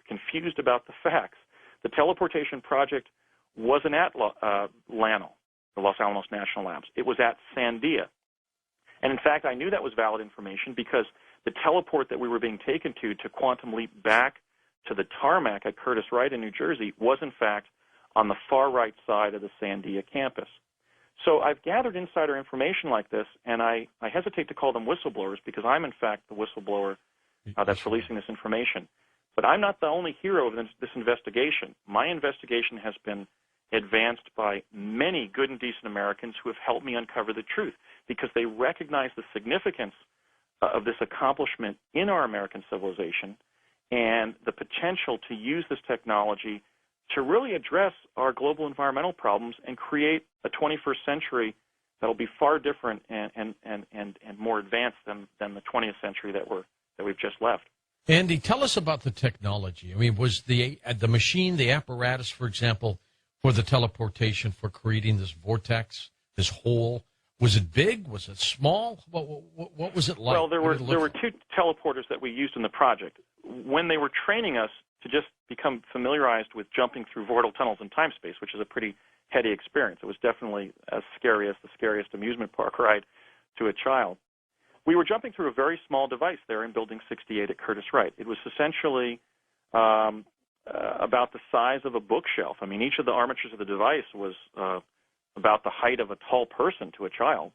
confused about the facts. The teleportation project wasn't at LANL, the Los Alamos National Labs. It was at Sandia. And in fact, I knew that was valid information because the teleport that we were being taken to quantum leap back to the tarmac at Curtis Wright in New Jersey was in fact on the far right side of the Sandia campus. So I've gathered insider information like this, and I hesitate to call them whistleblowers because I'm in fact the whistleblower that's releasing this information. But I'm not the only hero of this investigation. My investigation has been advanced by many good and decent Americans who have helped me uncover the truth because they recognize the significance of this accomplishment in our American civilization and the potential to use this technology to really address our global environmental problems and create a 21st century that will be far different and more advanced than the 20th century that we've just left. Andy, tell us about the technology. I mean, was the machine, the apparatus, for example, for the teleportation, for creating this vortex, this hole, was it big? Was it small? What was it like? Well, there were two teleporters that we used in the project. When they were training us to just become familiarized with jumping through vortal tunnels in time space, which is a pretty heady experience. It was definitely as scary as the scariest amusement park ride to a child. We were jumping through a very small device there in Building 68 at Curtis Wright. It was essentially about the size of a bookshelf. I mean, each of the armatures of the device was about the height of a tall person to a child.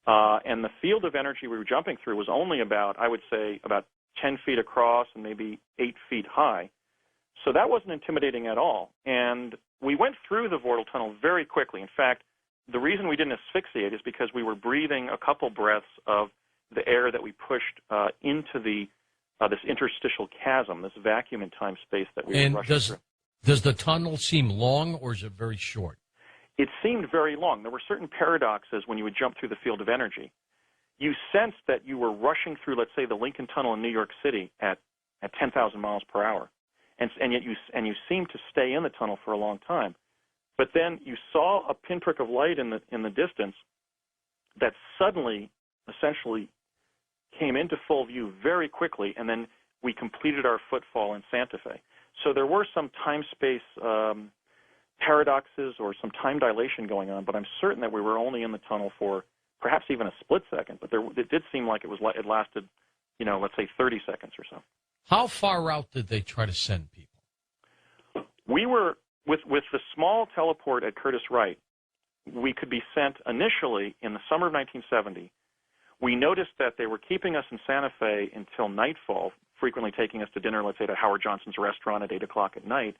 And the field of energy we were jumping through was only about, I would say, about 10 feet across and maybe 8 feet high. So that wasn't intimidating at all. And we went through the vortal tunnel very quickly. In fact, the reason we didn't asphyxiate is because we were breathing a couple breaths of the air that we pushed into this interstitial chasm, this vacuum in time space that we were rushing through. Does the tunnel seem long or is it very short? It seemed very long. There were certain paradoxes when you would jump through the field of energy. You sensed that you were rushing through, let's say, the Lincoln Tunnel in New York City at 10,000 miles per hour, and yet you seemed to stay in the tunnel for a long time. But then you saw a pinprick of light in the distance that suddenly, essentially, came into full view very quickly, and then we completed our footfall in Santa Fe. So there were some time-space paradoxes or some time dilation going on, but I'm certain that we were only in the tunnel for perhaps even a split second. But it did seem like it lasted, let's say 30 seconds or so. How far out did they try to send people? We were, with the small teleport at Curtis Wright, we could be sent initially in the summer of 1970. We noticed that they were keeping us in Santa Fe until nightfall, frequently taking us to dinner, let's say, to Howard Johnson's restaurant at 8 o'clock at night.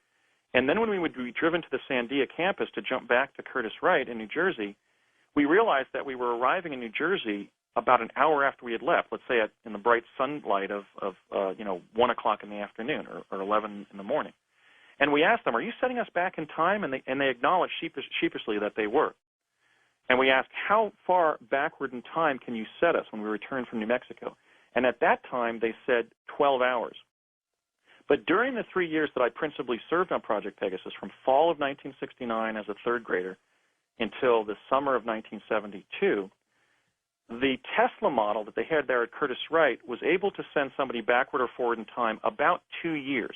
And then when we would be driven to the Sandia campus to jump back to Curtis Wright in New Jersey, we realized that we were arriving in New Jersey about an hour after we had left, let's say in the bright sunlight of 1 o'clock in the afternoon or 11 in the morning. And we asked them, are you setting us back in time? And they acknowledged sheepishly that they were. And we asked, how far backward in time can you set us when we return from New Mexico? And at that time, they said 12 hours. But during the 3 years that I principally served on Project Pegasus, from fall of 1969 as a third grader until the summer of 1972, the Tesla model that they had there at Curtis Wright was able to send somebody backward or forward in time about 2 years.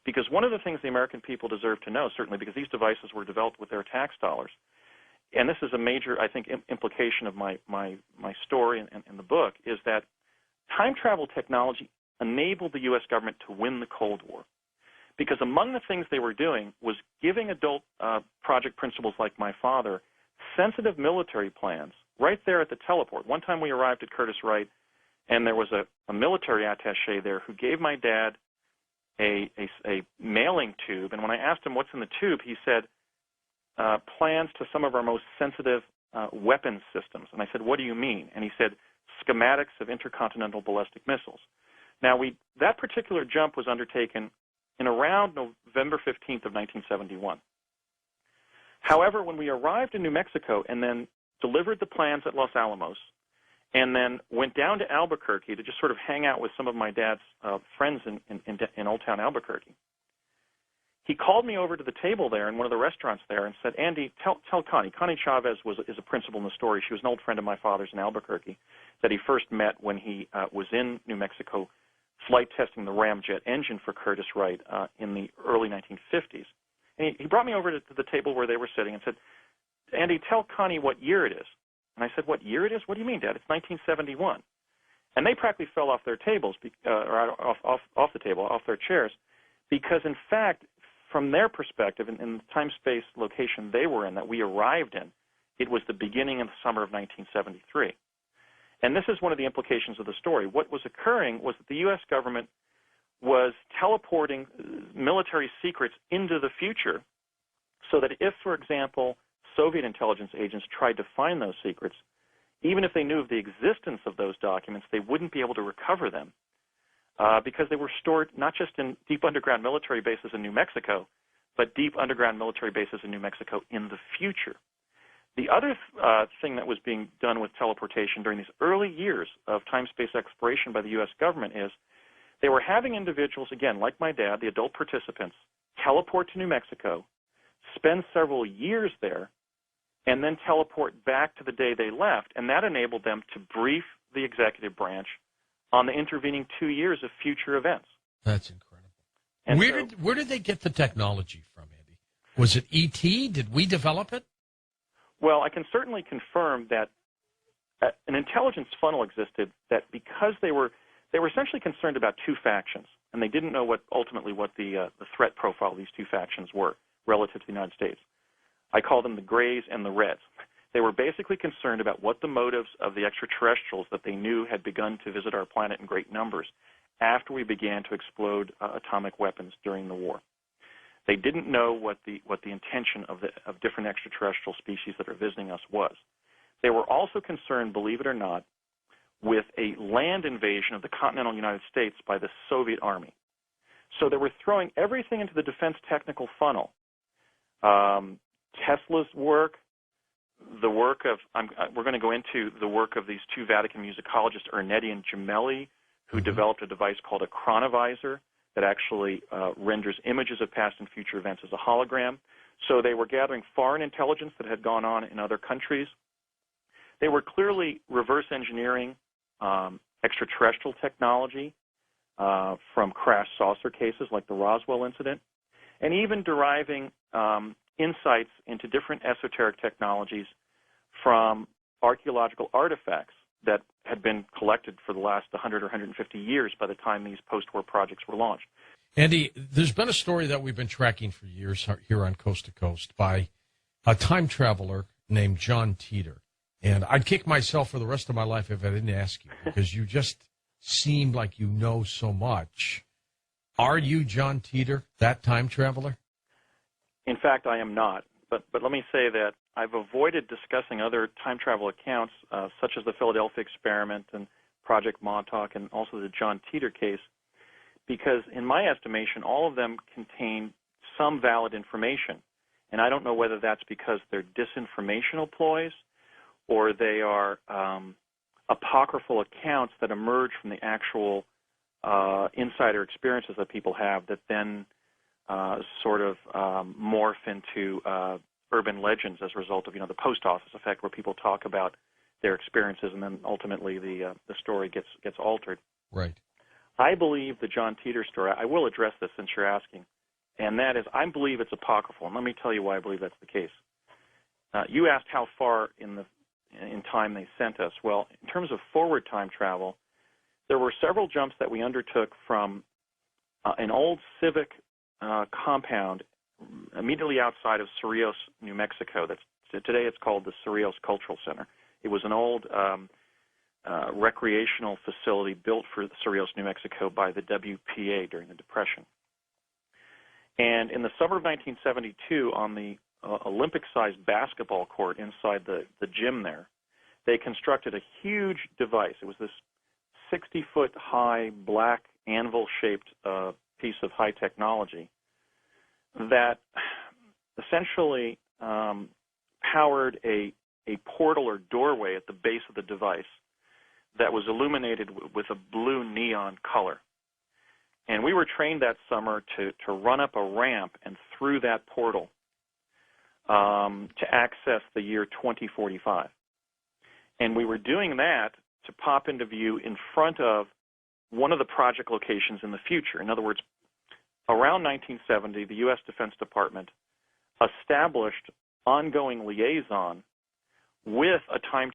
Because one of the things the American people deserve to know, certainly because these devices were developed with their tax dollars, and this is a major, I think, implication of my story and the book, is that time travel technology enabled the U.S. government to win the Cold War. Because among the things they were doing was giving adult project principals like my father sensitive military plans right there at the teleport. One time we arrived at Curtis Wright, and there was a military attaché there who gave my dad a mailing tube. And when I asked him what's in the tube, he said, plans to some of our most sensitive weapons systems. And I said, what do you mean? And he said, schematics of intercontinental ballistic missiles. Now, that particular jump was undertaken in around November 15th of 1971. However, when we arrived in New Mexico and then delivered the plans at Los Alamos and then went down to Albuquerque to just sort of hang out with some of my dad's friends in Old Town Albuquerque, he called me over to the table there in one of the restaurants there and said, Andy, tell Connie. Connie Chavez is a principal in the story. She was an old friend of my father's in Albuquerque that he first met when he was in New Mexico flight testing the ramjet engine for Curtiss-Wright in the early 1950s. And he brought me over to the table where they were sitting and said, "Andy, tell Connie what year it is." And I said, "What year it is? What do you mean, Dad? It's 1971. And they practically fell off their tables, or off the table, off their chairs, because in fact, from their perspective, in the time-space location they were in, that we arrived in, it was the beginning of the summer of 1973. And this is one of the implications of the story. What was occurring was that the U.S. government was teleporting military secrets into the future so that if, for example, Soviet intelligence agents tried to find those secrets, even if they knew of the existence of those documents, they wouldn't be able to recover them because they were stored not just in deep underground military bases in New Mexico, but deep underground military bases in New Mexico in the future. The other thing that was being done with teleportation during these early years of time-space exploration by the U.S. government is they were having individuals, again, like my dad, the adult participants, teleport to New Mexico, spend several years there, and then teleport back to the day they left, and that enabled them to brief the executive branch on the intervening 2 years of future events. That's incredible. And where did they get the technology from, Andy? Was it ET? Did we develop it? Well, I can certainly confirm that an intelligence funnel existed that because they were essentially concerned about two factions, and they didn't know ultimately what the threat profile of these two factions were relative to the United States. I call them the Greys and the Reds. They were basically concerned about what the motives of the extraterrestrials that they knew had begun to visit our planet in great numbers after we began to explode atomic weapons during the war. They didn't know what the intention of different extraterrestrial species that are visiting us was. They were also concerned, believe it or not, with a land invasion of the continental United States by the Soviet Army. So they were throwing everything into the defense technical funnel. Tesla's work, the work of, we're going to go into the work of these two Vatican musicologists, Ernetti and Gemelli, who developed a device called a chronovisor that actually renders images of past and future events as a hologram. So they were gathering foreign intelligence that had gone on in other countries. They were clearly reverse engineering extraterrestrial technology from crash saucer cases like the Roswell incident, and even deriving insights into different esoteric technologies from archaeological artifacts that had been collected for the last 100 or 150 years by the time these post-war projects were launched. Andy, there's been a story that we've been tracking for years here on Coast to Coast by a time traveler named John Teeter. And I'd kick myself for the rest of my life if I didn't ask you, because you just seem like you know so much. Are you John Teeter, that time traveler? In fact, I am not. But let me say that I've avoided discussing other time travel accounts, such as the Philadelphia experiment and Project Montauk and also the John Teeter case, because in my estimation, all of them contain some valid information. And I don't know whether that's because they're disinformational ploys or they are apocryphal accounts that emerge from the actual insider experiences that people have that then sort of morph into urban legends as a result of, the post office effect, where people talk about their experiences and then ultimately the story gets altered. Right. I believe the John Teeter story, I will address this since you're asking, and that is I believe it's apocryphal, and let me tell you why I believe that's the case. You asked how far in time they sent us. Well, in terms of forward time travel, there were several jumps that we undertook from an old civic compound immediately outside of Cerrillos, New Mexico. Today it's called the Cerrillos Cultural Center. It was an old recreational facility built for Cerrillos, New Mexico by the WPA during the Depression. And in the summer of 1972, on the Olympic-sized basketball court inside the gym there, they constructed a huge device. It was this 60-foot-high black anvil-shaped piece of high technology that essentially powered a portal or doorway at the base of the device that was illuminated with a blue neon color. And we were trained that summer to run up a ramp and through that portal to access the year 2045. And we were doing that to pop into view in front of one of the project locations in the future. In other words, around 1970, the U.S. Defense Department established ongoing liaison with a time